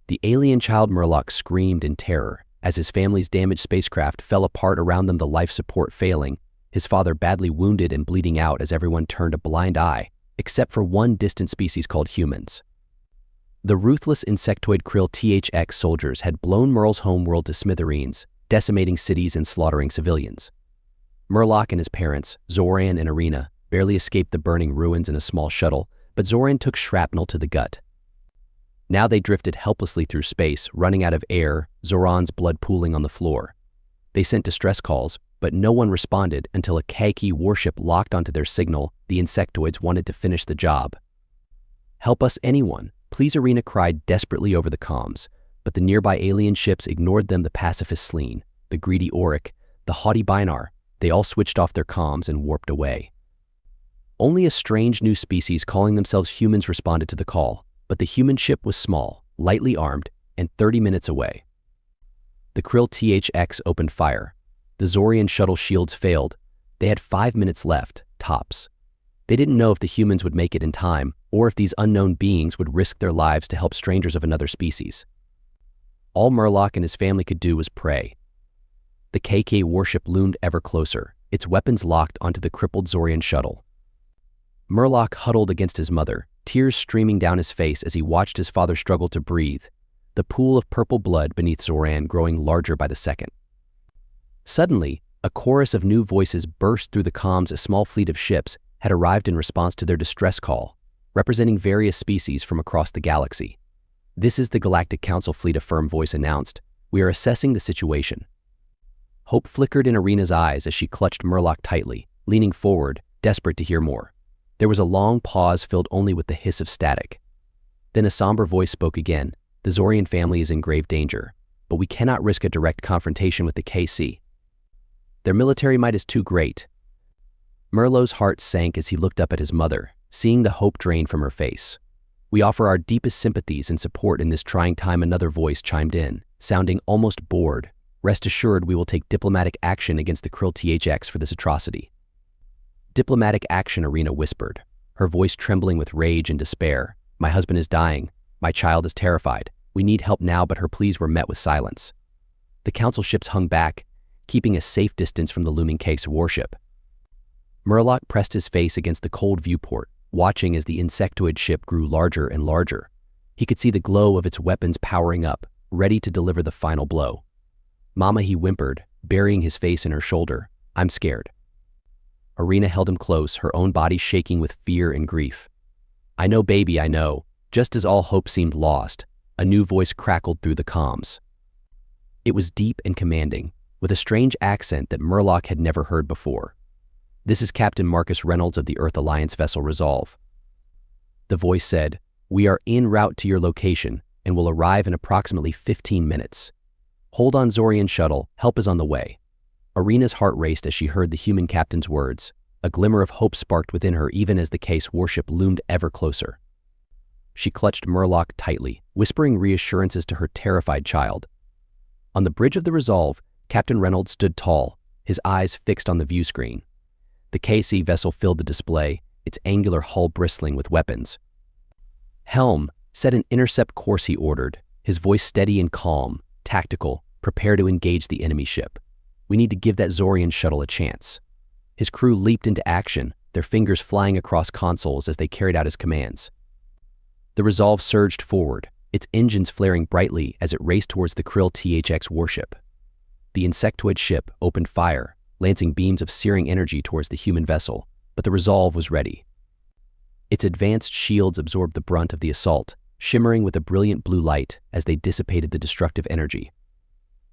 The alien child Murloc screamed in terror as his family's damaged spacecraft fell apart around them, the life support failing, his father badly wounded and bleeding out as everyone turned a blind eye, except for one distant species called humans. The ruthless insectoid krill THX soldiers had blown Merle's homeworld to smithereens, decimating cities and slaughtering civilians. Murloc and his parents, Zoran and Irina, barely escaped the burning ruins in a small shuttle, but Zoran took shrapnel to the gut. Now they drifted helplessly through space, running out of air, Zoran's blood pooling on the floor. They sent distress calls, but no one responded until a khaki warship locked onto their signal. The insectoids wanted to finish the job. "Help us, anyone, please," Irina cried desperately over the comms, but the nearby alien ships ignored them. The pacifist Sleen, the greedy Auric, the haughty Binar, they all switched off their comms and warped away. Only a strange new species calling themselves humans responded to the call, but the human ship was small, lightly armed, and 30 minutes away. The krill THX opened fire. The Zorian shuttle shields failed. They had 5 minutes left, tops. They didn't know if the humans would make it in time, or if these unknown beings would risk their lives to help strangers of another species. All Murloc and his family could do was pray. The KK warship loomed ever closer, its weapons locked onto the crippled Zorian shuttle. Murloc huddled against his mother, tears streaming down his face as he watched his father struggle to breathe, the pool of purple blood beneath Zoran growing larger by the second. Suddenly, a chorus of new voices burst through the comms. A small fleet of ships had arrived in response to their distress call, representing various species from across the galaxy. "This is the Galactic Council fleet," a firm voice announced. "We are assessing the situation." Hope flickered in Irina's eyes as she clutched Murloc tightly, leaning forward, desperate to hear more. There was a long pause filled only with the hiss of static. Then a somber voice spoke again. "The Zorian family is in grave danger, but we cannot risk a direct confrontation with the KC. Their military might is too great." Merlot's heart sank as he looked up at his mother, seeing the hope drain from her face. "We offer our deepest sympathies and support in this trying time," another voice chimed in, sounding almost bored. "Rest assured we will take diplomatic action against the krill THX for this atrocity." "Diplomatic action," Irina whispered, her voice trembling with rage and despair. "My husband is dying. My child is terrified. We need help now," but her pleas were met with silence. The council ships hung back, keeping a safe distance from the looming Case warship. Murloc pressed his face against the cold viewport, watching as the insectoid ship grew larger and larger. He could see the glow of its weapons powering up, ready to deliver the final blow. "Mama," he whimpered, burying his face in her shoulder. "I'm scared." Irina held him close, her own body shaking with fear and grief. "I know, baby, I know." Just as all hope seemed lost, a new voice crackled through the comms. It was deep and commanding, with a strange accent that Murloc had never heard before. "This is Captain Marcus Reynolds of the Earth Alliance vessel Resolve." The voice said, "We are en route to your location and will arrive in approximately 15 minutes. Hold on, Zorian shuttle, help is on the way." Irina's heart raced as she heard the human captain's words. A glimmer of hope sparked within her even as the Case warship loomed ever closer. She clutched Murloc tightly, whispering reassurances to her terrified child. On the bridge of the Resolve, Captain Reynolds stood tall, his eyes fixed on the view screen. The KC vessel filled the display, its angular hull bristling with weapons. "Helm, set an intercept course," he ordered, his voice steady and calm, tactical. "Prepare to engage the enemy ship. We need to give that Zorian shuttle a chance." His crew leaped into action, their fingers flying across consoles as they carried out his commands. The Resolve surged forward, its engines flaring brightly as it raced towards the krill THX warship. The insectoid ship opened fire, lancing beams of searing energy towards the human vessel, but the Resolve was ready. Its advanced shields absorbed the brunt of the assault, shimmering with a brilliant blue light as they dissipated the destructive energy.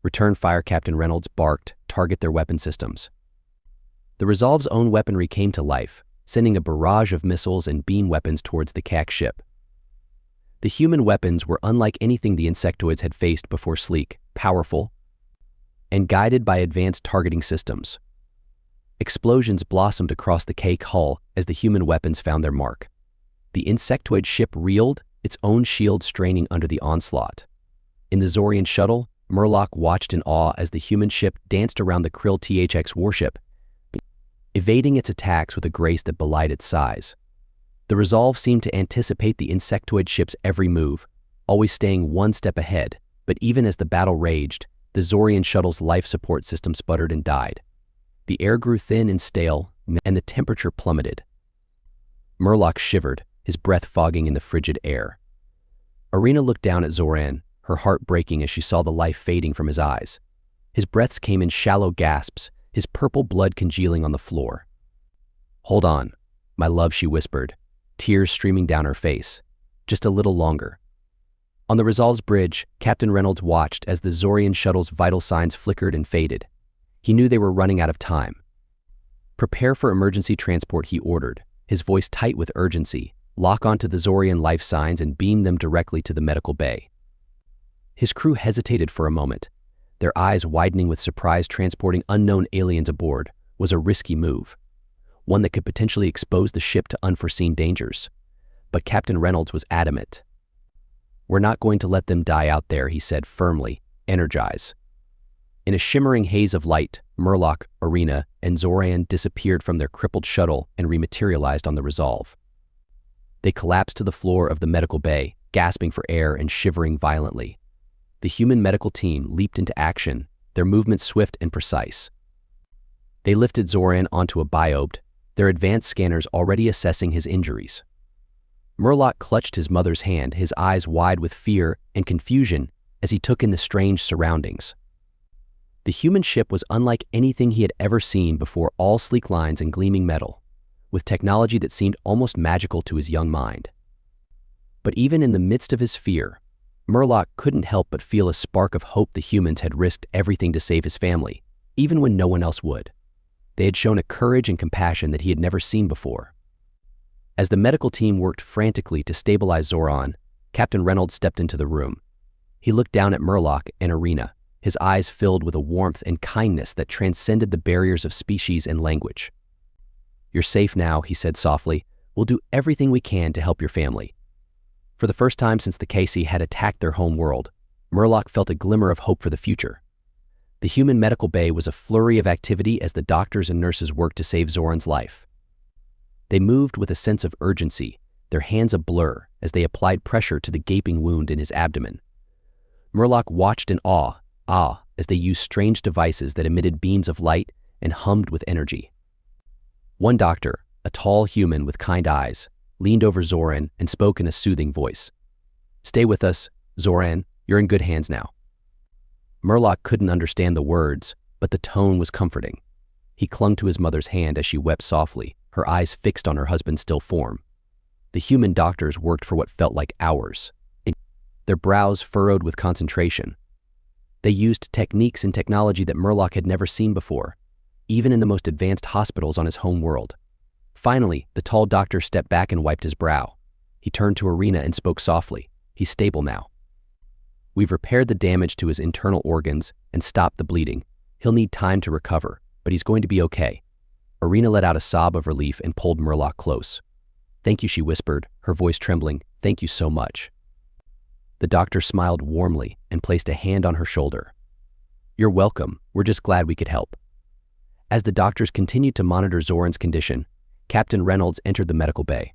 "Return fire," Captain Reynolds barked. "Target their weapon systems." The Resolve's own weaponry came to life, sending a barrage of missiles and beam weapons towards the CAC ship. The human weapons were unlike anything the insectoids had faced before, sleek, powerful, and guided by advanced targeting systems. Explosions blossomed across the cake hull as the human weapons found their mark. The insectoid ship reeled, its own shield straining under the onslaught. In the Zorian shuttle, Murloc watched in awe as the human ship danced around the krill THX warship, evading its attacks with a grace that belied its size. The Resolve seemed to anticipate the insectoid ship's every move, always staying one step ahead, but even as the battle raged, the Zorian shuttle's life support system sputtered and died. The air grew thin and stale, and the temperature plummeted. Murloc shivered, his breath fogging in the frigid air. Arena looked down at Zoran, her heart breaking as she saw the life fading from his eyes. His breaths came in shallow gasps, his purple blood congealing on the floor. "Hold on, my love," she whispered, tears streaming down her face. "Just a little longer." On the Resolve's bridge, Captain Reynolds watched as the Zorian shuttle's vital signs flickered and faded. He knew they were running out of time. "Prepare for emergency transport," he ordered, his voice tight with urgency. "Lock onto the Zorian life signs and beam them directly to the medical bay." His crew hesitated for a moment, their eyes widening with surprise. Transporting unknown aliens aboard was a risky move, one that could potentially expose the ship to unforeseen dangers. But Captain Reynolds was adamant. "We're not going to let them die out there," he said firmly. "Energize." In a shimmering haze of light, Murloc, Arena, and Zoran disappeared from their crippled shuttle and rematerialized on the Resolve. They collapsed to the floor of the medical bay, gasping for air and shivering violently. The human medical team leaped into action, their movements swift and precise. They lifted Zoran onto a biobe, their advanced scanners already assessing his injuries. Murloc clutched his mother's hand, his eyes wide with fear and confusion as he took in the strange surroundings. The human ship was unlike anything he had ever seen before, all sleek lines and gleaming metal, with technology that seemed almost magical to his young mind. But even in the midst of his fear, Murloc couldn't help but feel a spark of hope. The humans had risked everything to save his family, even when no one else would. They had shown a courage and compassion that he had never seen before. As the medical team worked frantically to stabilize Zoran, Captain Reynolds stepped into the room. He looked down at Murloc and Arena, his eyes filled with a warmth and kindness that transcended the barriers of species and language. "You're safe now," he said softly. "We'll do everything we can to help your family." For the first time since the KC had attacked their home world, Murloc felt a glimmer of hope for the future. The human medical bay was a flurry of activity as the doctors and nurses worked to save Zoran's life. They moved with a sense of urgency, their hands a blur as they applied pressure to the gaping wound in his abdomen. Murloc watched in awe as they used strange devices that emitted beams of light and hummed with energy. One doctor, a tall human with kind eyes, leaned over Zoran and spoke in a soothing voice. "Stay with us, Zoran. You're in good hands now." Murloc couldn't understand the words, but the tone was comforting. He clung to his mother's hand as she wept softly, her eyes fixed on her husband's still form. The human doctors worked for what felt like hours, their brows furrowed with concentration. They used techniques and technology that Murloc had never seen before, even in the most advanced hospitals on his home world. Finally, the tall doctor stepped back and wiped his brow. He turned to Arena and spoke softly. "He's stable now. We've repaired the damage to his internal organs and stopped the bleeding. He'll need time to recover, but he's going to be okay." Arena let out a sob of relief and pulled Murloc close. "Thank you," she whispered, her voice trembling. "Thank you so much." The doctor smiled warmly and placed a hand on her shoulder. "You're welcome. We're just glad we could help." As the doctors continued to monitor Zoran's condition, Captain Reynolds entered the medical bay.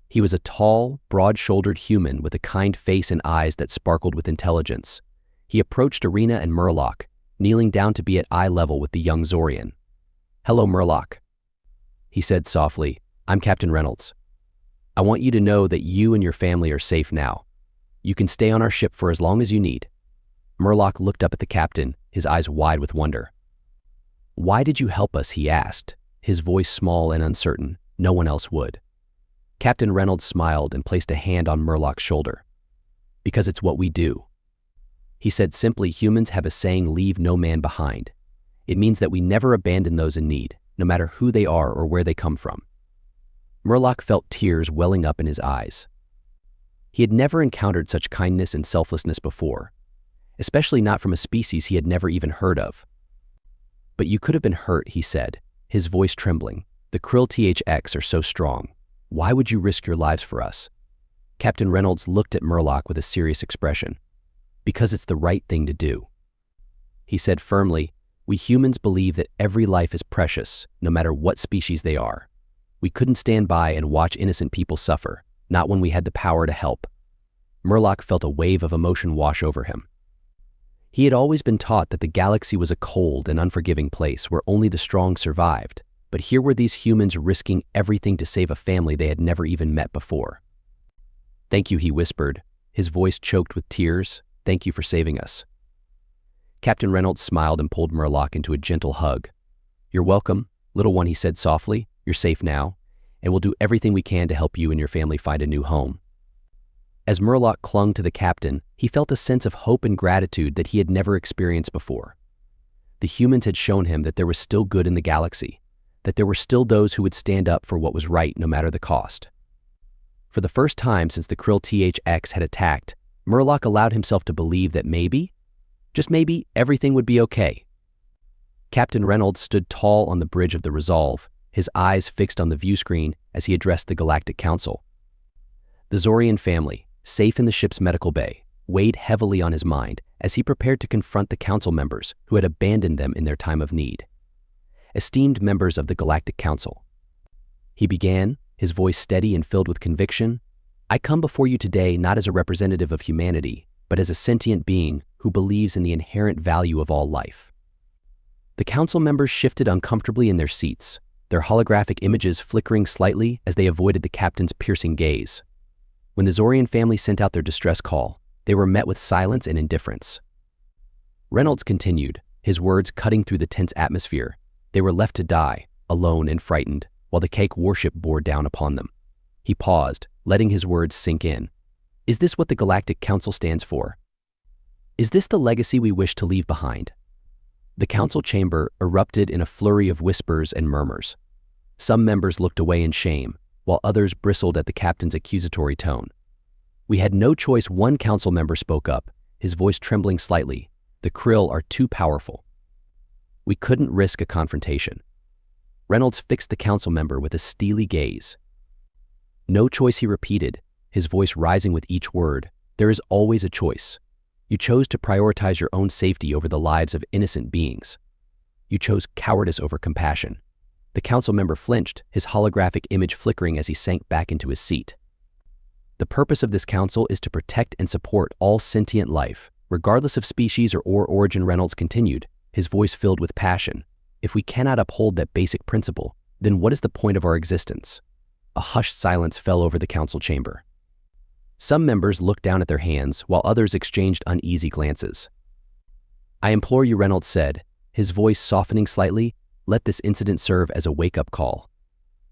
He was a tall, broad-shouldered human with a kind face and eyes that sparkled with intelligence. He approached Arena and Murloc, kneeling down to be at eye level with the young Zorian. "Hello, Murloc," he said softly. "I'm Captain Reynolds. I want you to know that you and your family are safe now. You can stay on our ship for as long as you need." Murloc looked up at the captain, his eyes wide with wonder. "Why did you help us?" he asked, his voice small and uncertain. No one else would. Captain Reynolds smiled and placed a hand on Murloc's shoulder. "Because it's what we do." He said simply, "Humans have a saying, leave no man behind. It means that we never abandon those in need, no matter who they are or where they come from." Murloc felt tears welling up in his eyes. He had never encountered such kindness and selflessness before, especially not from a species he had never even heard of. "But you could have been hurt," he said, his voice trembling. "The Krill THX are so strong. Why would you risk your lives for us?" Captain Reynolds looked at Murloc with a serious expression. "Because it's the right thing to do," he said firmly. "We humans believe that every life is precious, no matter what species they are. We couldn't stand by and watch innocent people suffer, not when we had the power to help." Murloc felt a wave of emotion wash over him. He had always been taught that the galaxy was a cold and unforgiving place where only the strong survived, but here were these humans risking everything to save a family they had never even met before. "Thank you," he whispered, his voice choked with tears. "Thank you for saving us." Captain Reynolds smiled and pulled Murloc into a gentle hug. "You're welcome, little one," he said softly. "You're safe now, and we'll do everything we can to help you and your family find a new home." As Murloc clung to the captain, he felt a sense of hope and gratitude that he had never experienced before. The humans had shown him that there was still good in the galaxy, that there were still those who would stand up for what was right no matter the cost. For the first time since the Krill THX had attacked, Murloc allowed himself to believe that maybe, just maybe, everything would be okay. Captain Reynolds stood tall on the bridge of the Resolve, his eyes fixed on the view screen as he addressed the Galactic Council. The Zorian family, safe in the ship's medical bay, weighed heavily on his mind as he prepared to confront the council members who had abandoned them in their time of need. "Esteemed members of the Galactic Council," he began, his voice steady and filled with conviction, "I come before you today not as a representative of humanity, but as a sentient being who believes in the inherent value of all life." The council members shifted uncomfortably in their seats, their holographic images flickering slightly as they avoided the captain's piercing gaze. When the Zorian family sent out their distress call, they were met with silence and indifference. Reynolds continued, his words cutting through the tense atmosphere. They were left to die, alone and frightened, while the Cake warship bore down upon them. He paused, letting his words sink in. "Is this what the Galactic Council stands for? Is this the legacy we wish to leave behind?" The council chamber erupted in a flurry of whispers and murmurs. Some members looked away in shame, while others bristled at the captain's accusatory tone. "We had no choice," one council member spoke up, his voice trembling slightly. "The Krill are too powerful. We couldn't risk a confrontation." Reynolds fixed the council member with a steely gaze. "No choice," he repeated, his voice rising with each word. "There is always a choice. You chose to prioritize your own safety over the lives of innocent beings. You chose cowardice over compassion." The council member flinched, his holographic image flickering as he sank back into his seat. "The purpose of this council is to protect and support all sentient life, regardless of species or origin," Reynolds continued, his voice filled with passion. "If we cannot uphold that basic principle, then what is the point of our existence?" A hushed silence fell over the council chamber. Some members looked down at their hands, while others exchanged uneasy glances. "I implore you," Reynolds said, his voice softening slightly, "let this incident serve as a wake-up call.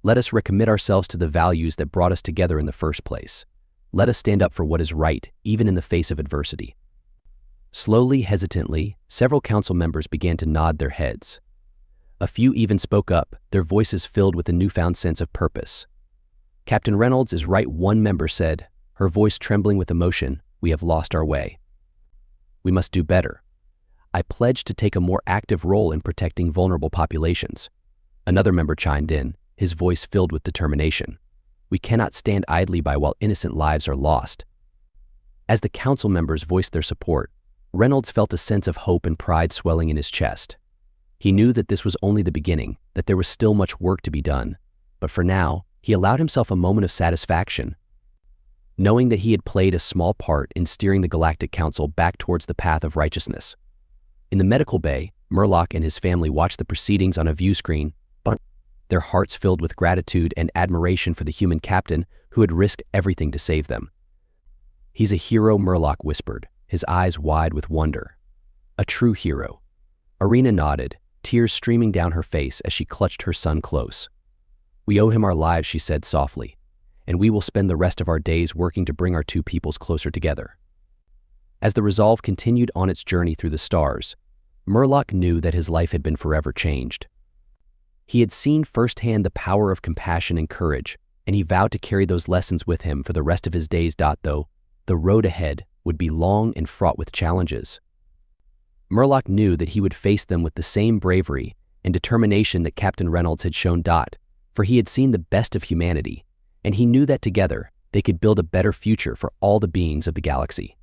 Let us recommit ourselves to the values that brought us together in the first place. Let us stand up for what is right, even in the face of adversity." Slowly, hesitantly, several council members began to nod their heads. A few even spoke up, their voices filled with a newfound sense of purpose. "Captain Reynolds is right," one member said, her voice trembling with emotion. "We have lost our way. We must do better. I pledge to take a more active role in protecting vulnerable populations." Another member chimed in, his voice filled with determination. "We cannot stand idly by while innocent lives are lost." As the council members voiced their support, Reynolds felt a sense of hope and pride swelling in his chest. He knew that this was only the beginning, that there was still much work to be done, but for now, he allowed himself a moment of satisfaction, knowing that he had played a small part in steering the Galactic Council back towards the path of righteousness. In the medical bay, Murloc and his family watched the proceedings on a view screen, but their hearts filled with gratitude and admiration for the human captain who had risked everything to save them. "He's a hero," Murloc whispered, his eyes wide with wonder. "A true hero." Arena nodded, tears streaming down her face as she clutched her son close. "We owe him our lives," she said softly, "and we will spend the rest of our days working to bring our two peoples closer together." As the Resolve continued on its journey through the stars, Murloc knew that his life had been forever changed. He had seen firsthand the power of compassion and courage, and he vowed to carry those lessons with him for the rest of his days. Though the road ahead would be long and fraught with challenges, Murloc knew that he would face them with the same bravery and determination that Captain Reynolds had shown. For he had seen the best of humanity, and he knew that together they could build a better future for all the beings of the galaxy.